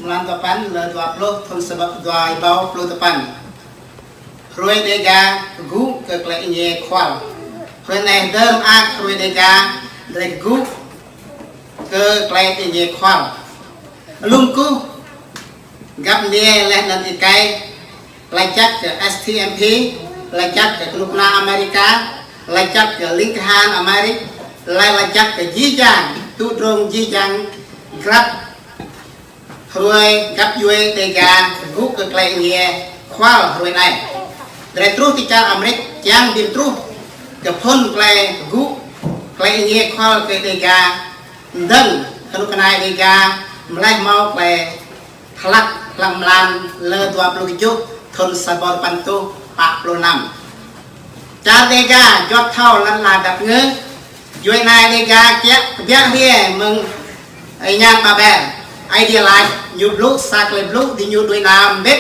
làm tập pan là đoạt lô thôn sập đoài bao lô tập pan rồi Dega gu cực lại nhẹ khoal rồi này đơm ác rồi Dega để gu cực lại nhẹ khoal lung cu gặp nhẹ lên đến cái lại chắc STMP lại chắc lúc na America lại chắc Lincoln America lại chắc dí chang tu trông dí chang grab rồi gặp vui Dega gu cực lại nhẹ khoal rồi này để trú thì cha America chang điểm trú cái phun cái gu cái nhẹ khoal cái Dega đừng cái này Dega lại mau cái lắc làm lơ đoạt lục chút thôn sabor pantu pak lo nam cha Dega chót thao là đập ngớ vui này Dega chết biết đi mừng ai nhát bà bè ai đi lại nhiều lúc sạc lên lúc thì nhiều đôi nam biết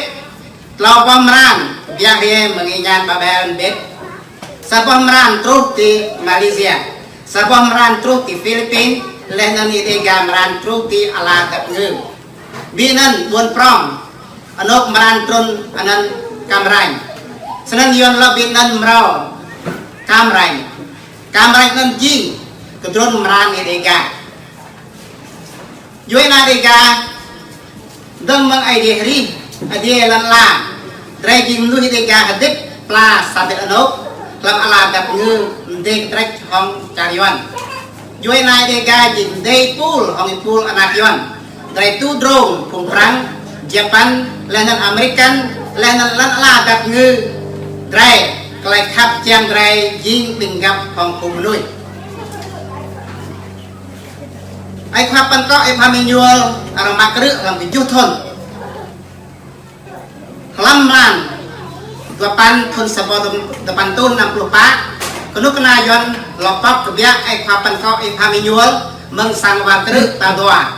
lo bom ran biết đi mừng ai nhát bà bè biết sabom ran trút thì Malaysia sabom ran trút thì Philippines lên nên Dega ran trút thì ala đập ngớ vì nên buôn prom anh ốc maran trôn anh cam rành cho nên yon là vì nên mrao cam rành nên gì cái trôn maran Dega dưới na Dega đâm mang idea ri idea lan la drai Kru Mnuih Dega hadip pla sabit anh ốc làm ala đập ngư để trách hong chariwan dưới na Dega jin day pool hong pool anak yon dari tu drone phùng prang Japan lenan American lenan lan la đập ngư dari Lơi Khap chang dari jing đình gặp hong Kru Mnuih ai khoa pan có ai pha manual arang makru làm cái chút thôn lam lan depan thôn sabo depan tu 60 pak kenu kena yon lopap kebiak ai khoa pan có ai pha manual meng sang wa kru ta doa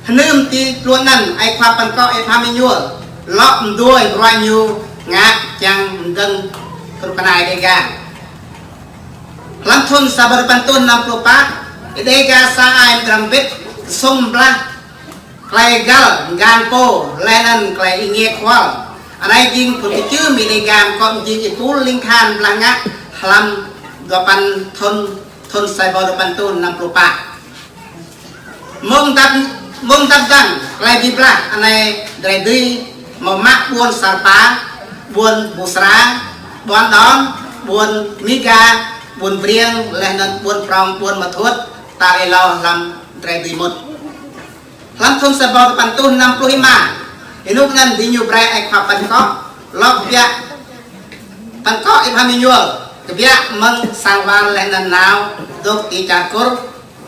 nương ti luôn năn ai khoa pan có ai pha manual lọp đuôi Roai nhu ngạc chang dâng kenu kena Dega lam thôn sabo depan tu 60 pak Dega sa ai trumpet sum bla klai gal gan po lenan klai nghe khoal anai jing pun chữ mi Dega con jing ipu Lincoln bla ngak lam depan thôn sabo depan tu 60 pak mong tap dang klai di bla anai drai di mau mak buôn sarpa buôn busra buôn đón buôn miga buôn prieng lenan buôn prong buôn mathuat ta elo làm drai di một làm thôn sabo depan tu 65 inuk nan di nyu brai ai khoa pan ko lok bia pan ko ai pha manual ke bia meng sang wan lenan nau dok ti cakur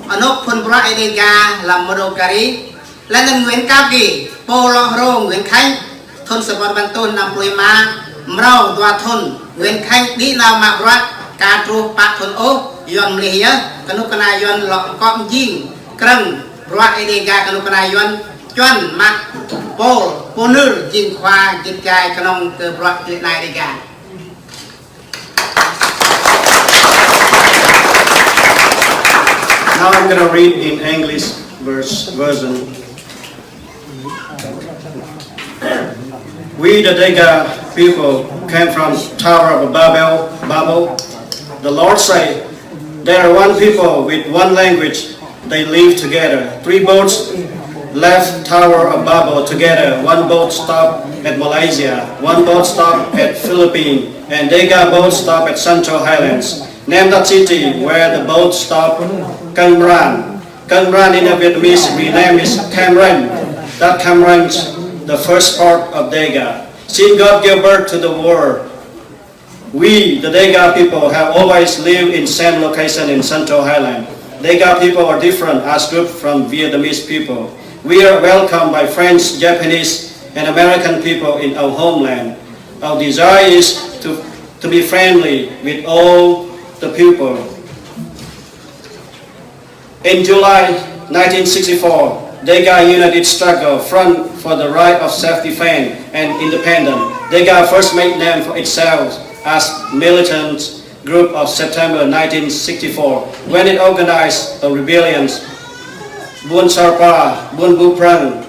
anok phun bra ai Dega làm modokari lenan Nguyên Cáp ki polo ro Nguyên Khánh thôn sabo depan tu 65 mrau dua thôn Nguyên Khánh đi nào mà bra ca tru pak thôn o yon mlih ya kanu kena yon lok kom jing kreng Roai Dega kanu kena yon chuan mak pol ponur jing khoa jing kai kanong ke Roai Dega Now I'm going to read in English version. We, the Dega people, came from Tower of Babel. The Lord said, "There are one people with one language. They live together. 3 boats left Tower of Babel together. 1 boat stopped at Malaysia. 1 boat stopped at Philippines. And Dega boat stopped at Central Highlands. Name that city where the boat stopped Cam Ranh. Cam Ranh in the Vietnamese rename is Cam Ranh. That Cam Ranh the first part of Dega. Since God gave birth to the world, we, the Dega people, have always lived in same location in Central Highland. Dega people are different as group from Vietnamese people. We are welcomed by French, Japanese, and American people in our homeland. Our desire is to be friendly with all the people. In July 1964, Dega United struggle front for the right of self-defense and independence. Dega first made name for itself as militant group of September 1964 when it organized a rebellion. Buôn Sarpa, Buôn Bu Prang,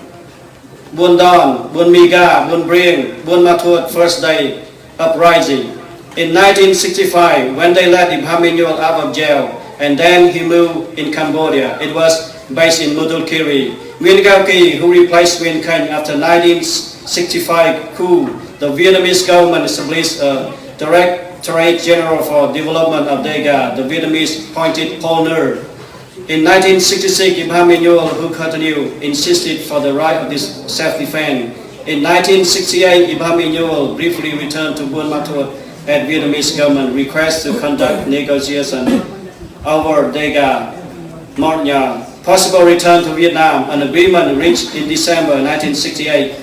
Buôn Don, Buôn Miga, Buôn Brieng, Buôn Ma Thuột first day uprising. In 1965, when they let Kru Mnuih out of jail, and then he moved in Cambodia, it was based in Mudulkiri. Nguyên, who replaced Nguyên after 1965 coup, the Vietnamese government established a Directorate General for Development of Dega, the Vietnamese appointed Paul Nur. In 1966, Kru Mnuih, who continued, insisted for the right of this self-defense. In 1968, Kru Mnuih briefly returned to Buôn Ma Thuột at Vietnamese government request to conduct negotiation over Dega Khap possible return to Vietnam. An agreement reached in December 1968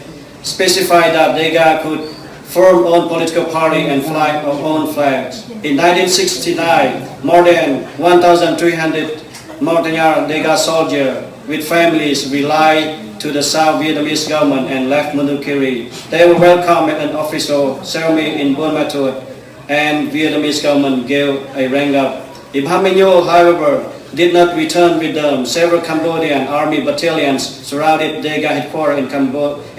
specified that Dega could form own political party and fly our own flags. In 1969, more than 1,300 Montagnard Dega soldiers with families relied to the South Vietnamese government and left Mudulkiri. They were welcomed at an official ceremony in Buôn Ma Thuột, and Vietnamese government gave a rank up. Kru Mnuih, however, did not return with them. Several Cambodian army battalions surrounded Dega headquarters in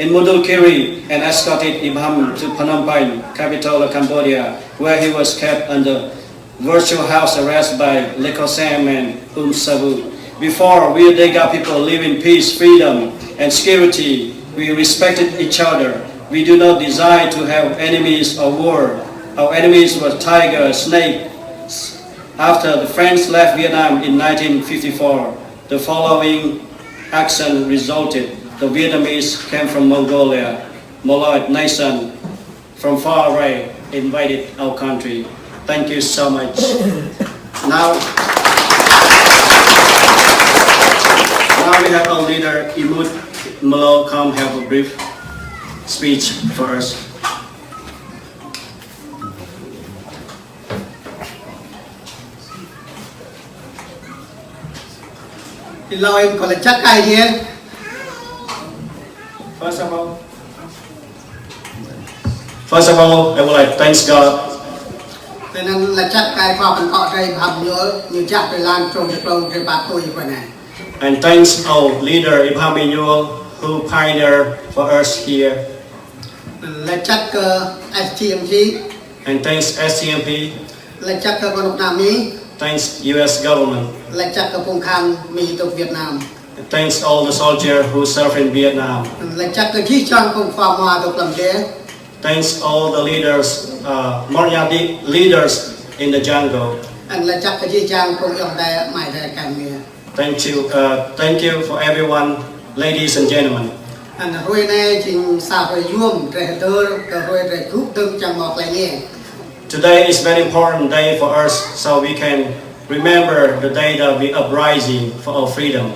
Mudulkiri and escorted Kru Mnuih to Phnom Penh, capital of Cambodia, where he was kept under virtual house arrest by Le Cossam and Savu. Before, we Dega people live in peace, freedom, and security. We respected each other. We do not desire to have enemies or war. Our enemies were tigers, snakes. After the French left Vietnam in 1954, the following action resulted. The Vietnamese came from Mongolia, Moloid nation from far away, invaded our country. Thank you so much. Now we have our leader, Imut Malo, come have a brief speech for us. Lơi còn là chắc ai đi. First of all, I would like to thank God. Nên là chắc cái khoa phần họ đây hầm nhớ như chắc để làm trong việc lâu trên bạc tôi như vậy này. And thanks our leader Kru Mnuih who pioneered for us here. Là chắc STMG. And thanks STMP. Là chắc con Lục Nam Mỹ. Thanks US government. Là chắc Phong Khang Mỹ tục Việt Nam. And thanks all the soldiers who served in Vietnam. Là chắc chỉ trong công khoa hòa tục làm thế. Thanks all the leaders, Montagnard leaders in the jungle. And là chắc chỉ trong công yong đại mãi đại cảnh nghề. Thank you for everyone, ladies and gentlemen. And rồi này chính sao phải yuông để đỡ rồi để giúp đỡ chẳng mọc lại nhé. Today is very important day for us, so we can remember the day that we uprising for our freedom.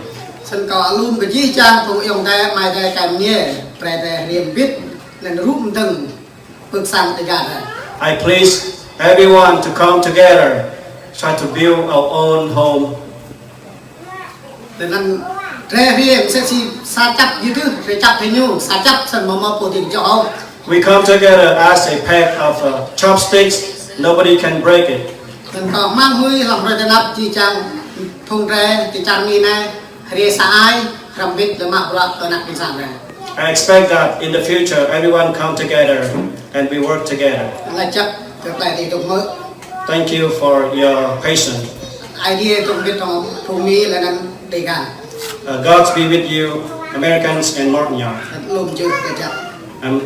Sân có luôn cái chỉ trong công yong đại mãi đại cảnh nghề để riêng biết là giúp từng bước sang tới gạt. I please everyone to come together, try to build our own home. Nên ra riêng sẽ xa chấp như thứ, sẽ chấp thế nhu, xa chấp sân mà phổ tình cho ông. We come together as a pack of chopsticks. Nobody can break it. Nên có mang huy làm rồi tên áp chỉ chẳng thùng ra, chỉ chẳng như này, rìa xa ai, rằm biết là mạo lạc ở nạc bình sản ra. I expect that in the future everyone come together and we work together. Là chấp được lại thì tục mới. Thank you for your patience. Idea trong biết trong Kru Mnuih là năng đề gà. God be with you, Americans and Montagnard. Luôn chưa để chấp. I'm